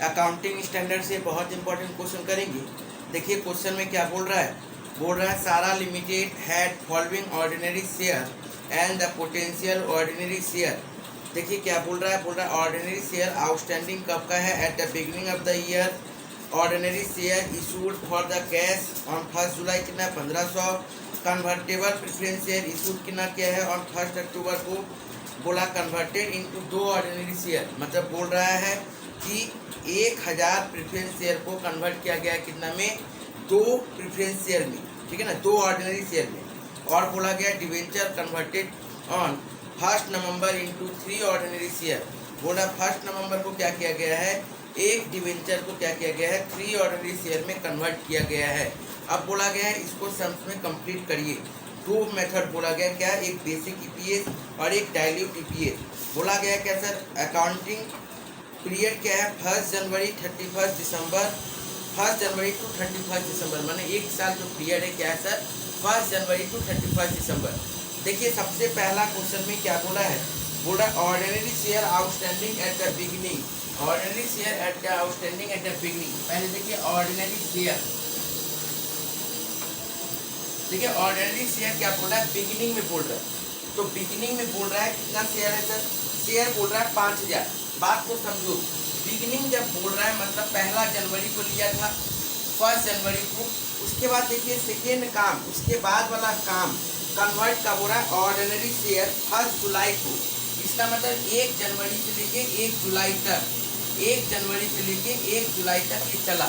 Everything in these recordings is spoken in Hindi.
अकाउंटिंग स्टैंडर्ड से बहुत इंपॉर्टेंट क्वेश्चन करेंगे। देखिए क्वेश्चन में क्या बोल रहा है, सारा limited had following ordinary share and the potential ordinary share. देखिए क्या बोल रहा है, ऑर्डिनरी शेयर आउटस्टैंडिंग कब का है, at the beginning of the year. Ordinary share issued for the cash on 1 जुलाई कितना 1500। कन्वर्टेबल प्रेफरेंस शेयर इशूड कितना क्या है ऑन 1 अक्टूबर को। बोला कन्वर्टेड इनटू 2 ऑर्डिनरी शेयर, मतलब बोल रहा है कि 1000 प्रेफरेंस शेयर को कन्वर्ट किया गया कितना में, 2 प्रेफरेंस शेयर में, ठीक है ना, 2 ऑर्डिनरी शेयर में। और बोला गया debenture converted on 1 November into 3 ordinary share. बोला 1 नवंबर को क्या किया गया है, एक डिवेंचर को क्या किया गया है 3 ऑर्डिनरी शेयर में कन्वर्ट किया गया है। अब बोला गया है इसको सम्स में कंप्लीट करिए। 2 मेथड बोला गया, क्या, एक बेसिक ईपीएस और एक डाइल्यूट ईपीएस। बोला गया क्या सर, अकाउंटिंग पीरियड क्या है 1 जनवरी 31 दिसंबर, 1 जनवरी टू 31 दिसंबर, माने एक साल जो पीरियड है क्या है सर 1 जनवरी टू 31 दिसंबर। देखिए सबसे पहला क्वेश्चन में क्या बोला है, बोला ordinary share outstanding at the beginning, ordinary share at the outstanding at the beginning. पहले देखिए ऑर्डिनरी शेयर, देखिए ऑर्डिनरी शेयर क्या बोल रहा है, बिगिनिंग में बोल रहा है। तो बिगिनिंग में बोल रहा है कितना शेयर है सर, शेयर बोल रहा है 5000। बात को समझो, बिगिनिंग जब बोल रहा है मतलब 1 जनवरी को लिया था 1 जनवरी को। उसके बाद देखिए सेकेंड काम, उसके बाद वाला काम कन्वर्ट का बोल रहा है ऑर्डिनरी शेयर 1 जुलाई को। इसका मतलब 1 जनवरी से लेके 1 जुलाई तक, 1 जनवरी से लेके 1 जुलाई तक ये चला,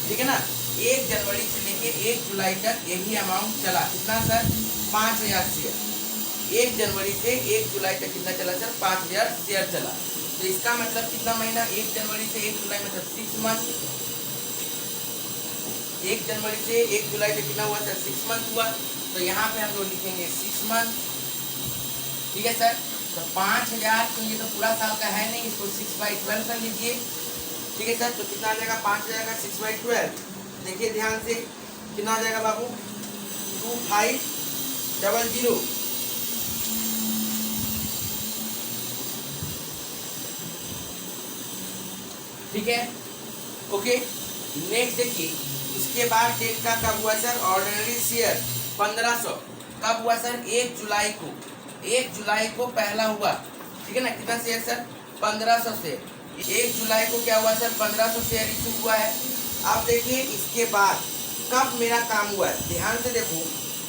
ठीक है ना। 1 जनवरी से लेके 1 जुलाई तक यही अमाउंट चला, कितना सर 5000 शेयर। 1 जनवरी से 1 जुलाई तक कितना चला सर 5000 शेयर चला। तो इसका मतलब कितना महीना, 1 जनवरी से 1 जुलाई मतलब 6 मंथ। 1 जनवरी से 1 जुलाई तक कितना हुआ सर 6 मंथ हुआ। तो यहाँ पे हम लोग लिखेंगे 6 मंथ, ठीक है सर। तो 5000, तो ये तो पूरा साल का है नहीं, इसको 6/12 कर लीजिए, ठीक है सर। तो कितना आ जाएगा 5000 का 6/12। देखिए ध्यान से कितना आ जाएगा बाबू 2500, ठीक है, ओके। नेक्स्ट देखिए उसके बाद डेट का कब हुआ सर, ऑर्डिनरी शेयर 1500 कब हुआ सर 1 जुलाई को, 1 जुलाई को पहला हुआ, ठीक है ना। कितना शेयर सर 1500 शेयर। 1 जुलाई को क्या हुआ सर 1500 शेयर इशू हुआ है। अब देखिए इसके बाद कब मेरा काम हुआ है, ध्यान से देखो।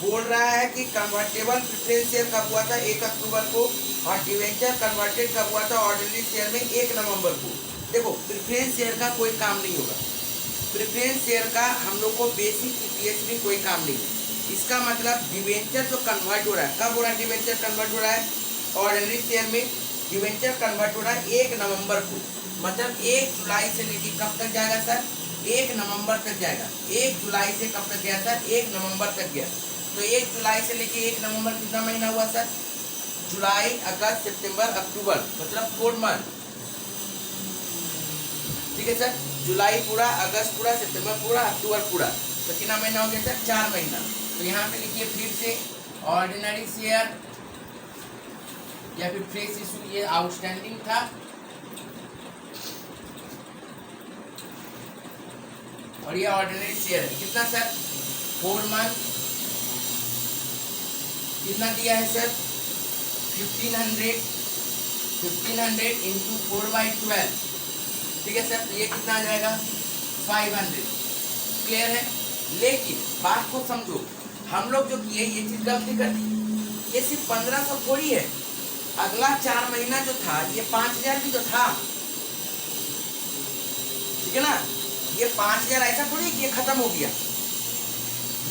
बोल रहा है कि कन्वर्टेबल प्रेफरेंस शेयर कब हुआ था 1 अक्टूबर को, और डिवेंचर कन्वर्टेड कब हुआ था ऑर्डिनरी शेयर में 1 नवंबर को। देखो प्रेफरेंस शेयर का कोई काम नहीं होगा, प्रेफरेंस शेयर का हम लोग को बेसिक ईपीएस में कोई काम नहीं है। इसका मतलब डिवेंचर जो कन्वर्ट हो रहा है, कब हो रहा है डिवेंचर कन्वर्ट हो रहा है ऑर्डिनरी शेयर में, डिवेंचर कन्वर्ट हो रहा है 1 नवंबर को। मतलब 1 जुलाई से लेके कब तक जाएगा सर 1 नवंबर तक जाएगा। 1 जुलाई से कब तक गया सर 1 नवंबर तक गया। तो 1 जुलाई से लेके 1 नवंबर कितना महीना हुआ सर, जुलाई अगस्त सितंबर अक्टूबर, मतलब 4 मंथ, ठीक है सर। जुलाई पूरा, अगस्त पूरा, सितंबर पूरा, अक्टूबर पूरा, तो कितना महीना हो गया सर 4 महीना। तो यहाँ पे लिखिए फिर से ऑर्डिनरी शेयर या फिर फ्रेश इशू, ये आउटस्टैंडिंग था, और ये ऑर्डिनरी शेयर है कितना सर 4 मंथ। कितना दिया है सर 1500 इंटू 4/12, ठीक है सर। तो ये कितना आ जाएगा 500, क्लियर है। लेकिन बात को समझो, हम लोग जो किए ये चीज गलती कर दी। ये सिर्फ 1500 थोड़ी है, अगला 4 महीना जो था ये 5000 भी तो था, ठीक है ना। ये 5000 ऐसा थोड़ी कि ये खत्म हो गया,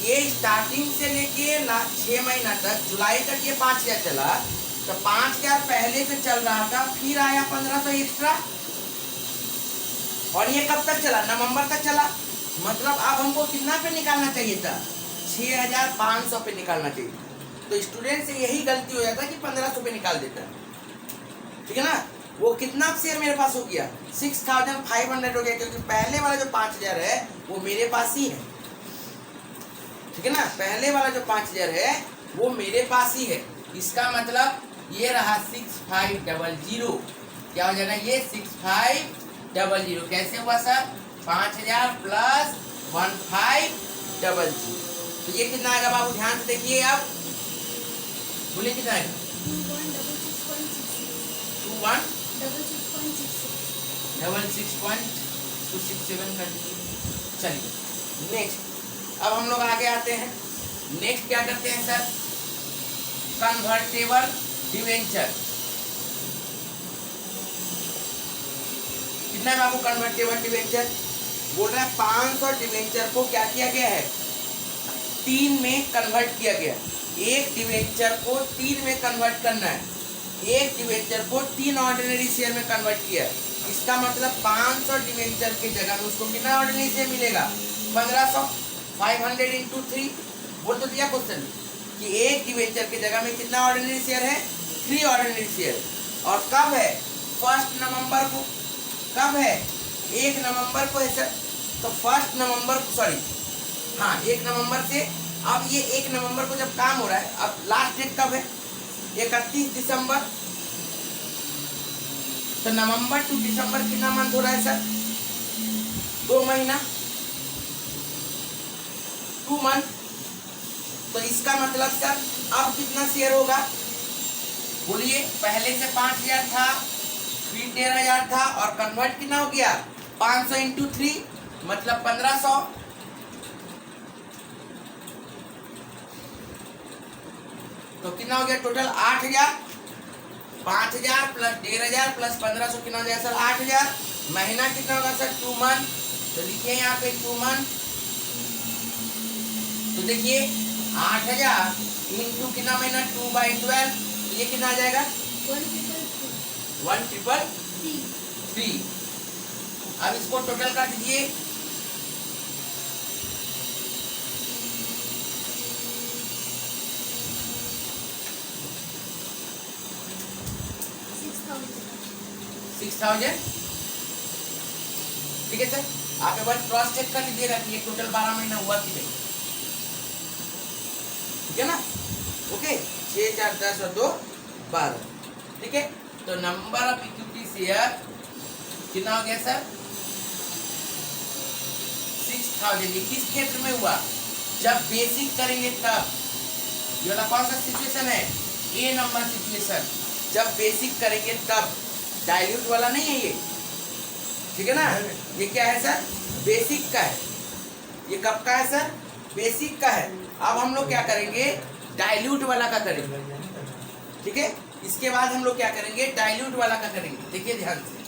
ये स्टार्टिंग से लेके लास्ट 6 महीना तक, जुलाई तक ये 5000 चला। तो 5000 पहले से चल रहा था, फिर आया 1500 एक्स्ट्रा, और ये कब तक चला नवंबर तक चला। मतलब अब हमको कितना पे निकालना चाहिए था 6500 पे निकालना चाहिए था। तो स्टूडेंट से यही गलती हो जाता है कि 1500 पे निकाल देता है, ठीक है ना। वो कितना शेयर मेरे पास हो गया 6500 हो गया, क्योंकि पहले वाला जो 5000 है वो मेरे पास ही है, ठीक है ना। पहले वाला जो 5000 है वो मेरे पास ही है। इसका मतलब ये रहा 6500, क्या हो जाएगा ये 6500 1500। कैसे हुआ सर? 5000 प्लस 1500। तो ये कितना आएगा बाबू? ध्यान से देखिए आप, बोलिए कितना आएगा? 2166.67 कर दीजिए। चलिए नेक्स्ट, अब हम लोग आगे आते हैं। नेक्स्ट क्या करते हैं सर? Convertible debenture. कितना है बाबू कन्वर्टेबल डिवेंचर? बोल रहा है 500 डिवेंचर को क्या किया गया है? 3 में कन्वर्ट किया गया। एक डिवेंचर को 3 में कन्वर्ट करना है। एक डिवेंचर को 3 ऑर्डिनरी शेयर में कन्वर्ट किया है। इसका मतलब 500 डिवेंचर की जगह में उसको कितना ऑर्डिनरी शेयर मिलेगा? 1500। 500 इंटू 3 बोल तो दिया क्वेश्चन कि एक डिवेंचर की जगह में कितना ऑर्डिनरी शेयर है? 3 ऑर्डिनरी शेयर। और कब है? 1 नवंबर को। कब है? 1 नवंबर को है सर। तो 1 नवंबर को, सॉरी हाँ 1 नवंबर से। अब ये 1 नवंबर को जब काम हो रहा है, अब लास्ट डेट कब है? 31 दिसंबर। तो नवंबर टू दिसंबर कितना मंथ हो रहा है सर? 2 महीना, 2 मंथ। तो इसका मतलब सर अब कितना शेयर होगा? बोलिए, पहले से 5000 था, फिर 13000 था, और कन्वर्ट कितना हो गया? 500 इंटू 3 मतलब 1500। तो कितना हो गया टोटल? 8000। 5000 प्लस 13000 प्लस 1500 कितना हो जाएगा सर? 8000। महीना कितना होगा सर? 2 मंथ। तो लिखिए यहाँ पे 2 मंथ। तो देखिए 8000 इंटू कितना महीना? 2/12। ये कितना आ जाएगा? 1333। अब इसको टोटल कर दीजिए। 6000। ठीक है सर, आप एक बार क्रॉस चेक कर लीजिएगा कि ये टोटल 12 महीना हुआ कि नहीं। ठीक है ना? ओके, 6 4 10 और 2 12। ठीक है, तो नंबर ऑफ इक्विटी शेयर कितना हो गया सर? 6000। ये किस क्षेत्र में हुआ? जब बेसिक करेंगे तब। ये वाला कौन सा सिचुएशन है? ए नंबर सिचुएशन। जब बेसिक करेंगे तब, डाइल्यूट वाला नहीं है ये। ठीक है ना? ये क्या है सर? बेसिक का है। ये कब का है सर? बेसिक का है। अब हम लोग क्या करेंगे? डाइल्यूट वाला का करेंगे। ठीक है, इसके बाद हम लोग क्या करेंगे? डाइल्यूट वाला का करेंगे। देखिए ध्यान से,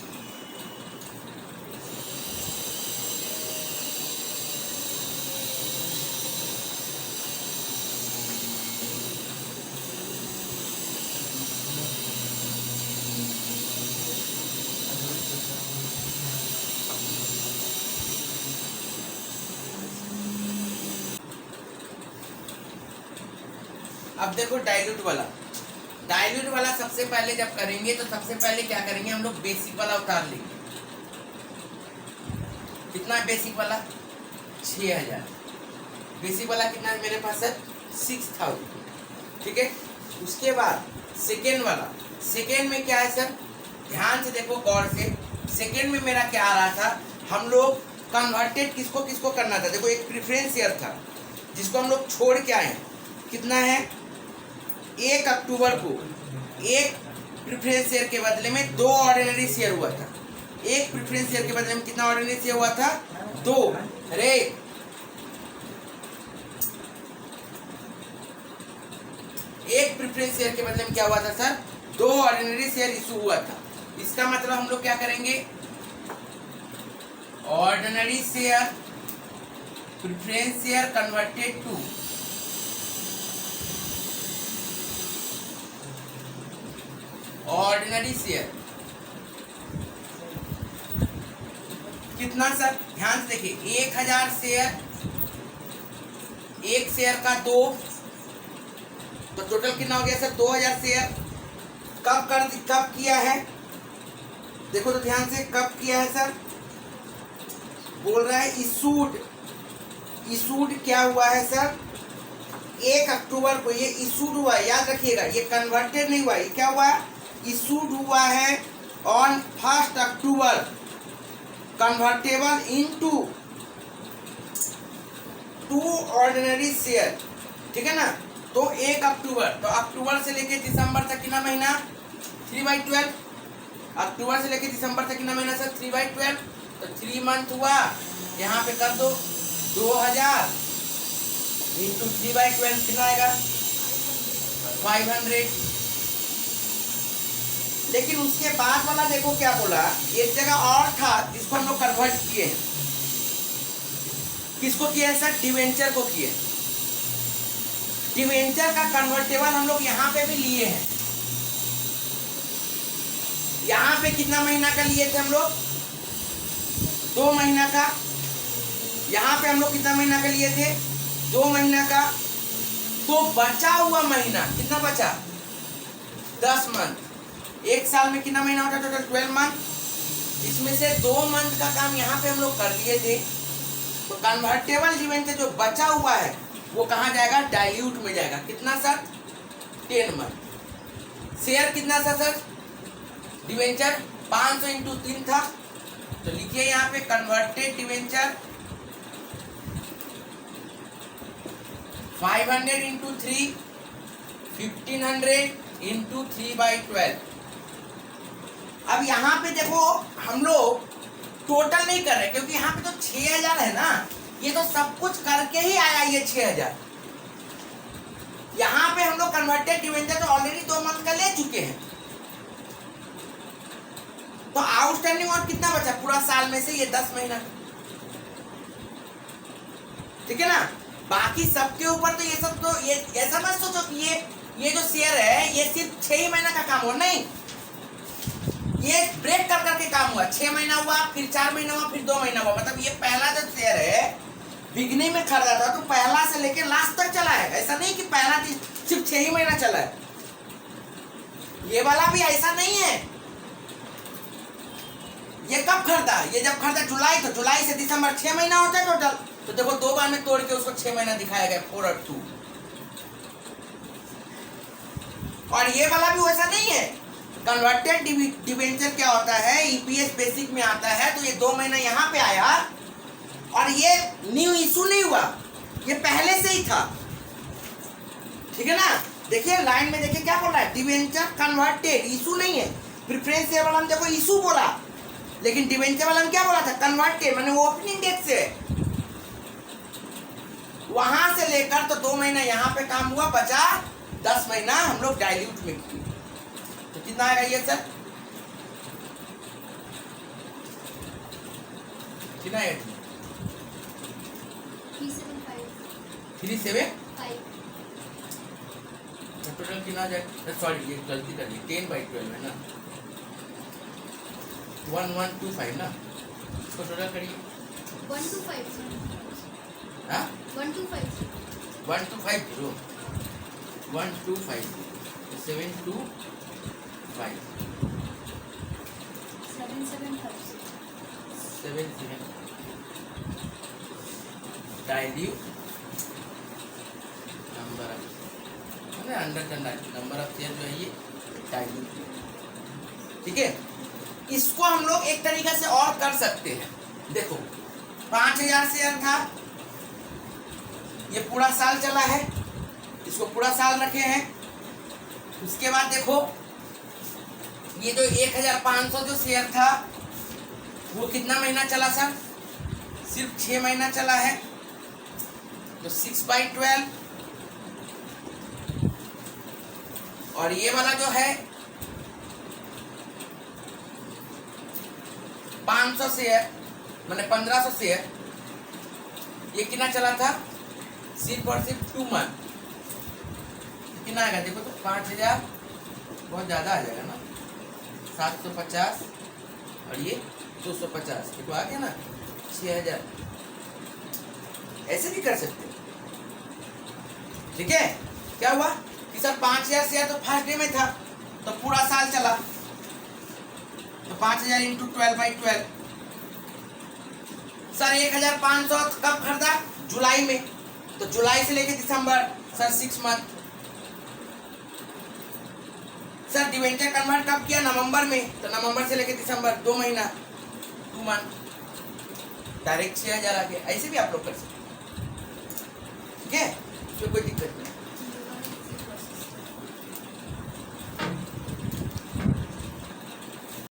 अब देखो डाइल्यूट वाला। डाइल्यूट वाला सबसे पहले जब करेंगे तो सबसे पहले क्या करेंगे? हम लोग बेसिक वाला उतार लेंगे। कितना है बेसिक वाला? 6000। बेसिक वाला कितना है मेरे पास सर? 6000। ठीक है, उसके बाद सेकेंड वाला। सेकेंड में क्या है सर? ध्यान से देखो गौर से। सेकेंड में मेरा क्या आ रहा था? हम लोग कन्वर्टेड किसको किसको करना था? देखो, एक प्रेफरेंस शेयर था जिसको हम लोग छोड़ के आए। कितना है? 1 अक्टूबर को एक प्रेफरेंस शेयर के बदले में 2 ऑर्डिनरी शेयर हुआ था। एक प्रेफरेंस शेयर के बदले में कितना ऑर्डिनरी शेयर हुआ था? 2। अरे एक प्रेफरेंस शेयर के बदले में क्या हुआ था सर? 2 ऑर्डिनरी शेयर इशू हुआ था। इसका मतलब हम लोग क्या करेंगे? Ordinary share preference share converted to ordinary share. कितना सर? ध्यान से देखिए, 1000 शेयर, एक शेयर का 2, तो टोटल कितना हो गया सर? 2000 शेयर। कब किया है? देखो तो ध्यान से, कब किया है सर? बोल रहा है इशूड। इशूड क्या हुआ है सर? 1 अक्टूबर को ये इशूड हुआ है। याद रखिएगा, ये कन्वर्टेड नहीं हुआ। ये क्या हुआ? इशूड हुआ है on 1 October. Convertible into 2 ordinary share, ठीक है ना। तो 1 अक्टूबर, तो अक्टूबर से लेके दिसंबर तक कितना महीना 3/12, अक्टूबर से लेके दिसंबर तक कितना महीना सर 3/12, तो 3 मंथ हुआ। यहाँ पे कर दो 2000 इंटू 3/12 कितना आएगा 500। लेकिन उसके बाद वाला देखो क्या बोला, एक जगह और था जिसको हम लोग कन्वर्ट किए हैं। किसको किए हैं सर, डिवेंचर को किए। डिवेंचर का कन्वर्टेबल हम लोग यहाँ पे भी लिए हैं। यहाँ पे कितना महीना का लिए थे हम लोग 2 महीना का। यहाँ पे हम लोग कितना महीना का लिए थे 2 महीना का। तो बचा हुआ महीना कितना बचा 10 मंथ। एक साल में कितना महीना होता है टोटल 12 मंथ। इसमें से 2 मंथ का काम यहाँ पे हम लोग कर दिए थे। तो कन्वर्टेबल डिवेंचर जो बचा हुआ है वो कहाँ जाएगा, डाइल्यूट में जाएगा। कितना सर 10 मंथ। शेयर कितना था सर डिवेंचर 500 इंटू 3 था। तो लिखिए यहाँ पे कन्वर्टेड डिवेंचर 500 इंटू 3 1500 इंटू 3/12। अब यहाँ पे देखो हम लोग टोटल नहीं कर रहे क्योंकि यहाँ पे तो 6000 है ना, ये तो सब कुछ करके ही आया ये 6000। यहाँ पे हम लोग कन्वर्टेड डिवेंचर तो ऑलरेडी 2 मंथ का ले चुके हैं। तो आउटस्टैंडिंग और कितना बचा पूरा साल में से ये 10 महीना, ठीक है ना। बाकी सबके ऊपर तो ये सब तो ये ऐसा मत सोचो कि ये जो शेयर है ये सिर्फ 6 ही महीना का काम हुआ, नहीं। ये ब्रेक कर करके काम हुआ। 6 महीना हुआ, फिर 4 महीना हुआ, फिर 2 महीना हुआ। मतलब ये पहला जो शेयर है बिगनिंग में खरीदा था तो पहला से लेके लास्ट तक चला है। ऐसा नहीं कि पहला सिर्फ 6 ही महीना चला है। ये वाला भी ऐसा नहीं है। ये कब खरीदा, ये जब खरीदा जुलाई, तो जुलाई से दिसंबर 6 महीना होता है टोटल। तो देखो 2 बार में तोड़ के उसको 6 महीना दिखाया गया 4 और 2। और ये वाला भी वैसा नहीं है। कन्वर्टेड डिवेंचर क्या होता है, ईपीएस बेसिक में आता है। तो ये 2 महीना यहाँ पे आया और ये न्यू इशू नहीं हुआ, ये पहले से ही था, ठीक है ना। देखिए लाइन में देखिए क्या बोल रहा है, डिवेंचर कन्वर्टेड, इशू नहीं है। प्रेफरेंस शेयर वाला हम देखो इशू बोला, लेकिन डिवेंचर वाला हम क्या बोला था कन्वर्टेड, माने वो ओपनिंग डेट से वहां से लेकर तो 2 महीना यहाँ पे काम हुआ, बचा 10 महीना हम लोग डाइल्यूट में किए। तो कितना आएगा ये सर, कितना है 375 टोटल कितना जाए, सॉरी ये गलती कर दी 10/12 है ना 1125 ना। इसको टोटल करिए 125 हाँ 125 1250 1250 725 77 dilute number of under number of share जो है ये डाइल्यूट, ठीक है। इसको हम लोग एक तरीके से और कर सकते हैं। देखो 5000 शेयर था, ये पूरा साल चला है, इसको पूरा साल रखे हैं। उसके बाद देखो ये जो 1500 जो शेयर था वो कितना महीना चला सर, सिर्फ 6 महीना चला है। तो 6/12 और ये वाला जो है 500 शेयर मैंने 1500 शेयर, ये कितना चला था सिर्फ और सिर्फ 2 मंथ। कितना आएगा देखो तो 5000 बहुत ज़्यादा आ जाएगा ना, 750 और ये 250, देखो आ गया ना 6000। ऐसे भी कर सकते हैं, ठीक है। क्या हुआ कि सर 5000 शेयर तो फर्स्ट डे में था तो पूरा साल चला, तो 5000 इंटू 12/12 सर 1500 कब खरीदा जुलाई में, तो जुलाई से लेके दिसंबर sir 6 month. Sir debenture convert कब किया नवंबर में, तो नवंबर से लेके दिसंबर 2 महीना 2 मंथ। डायरेक्ट 6000 आ गया, ऐसे भी आप लोग कर सकते हैं। ठीक है, तो कोई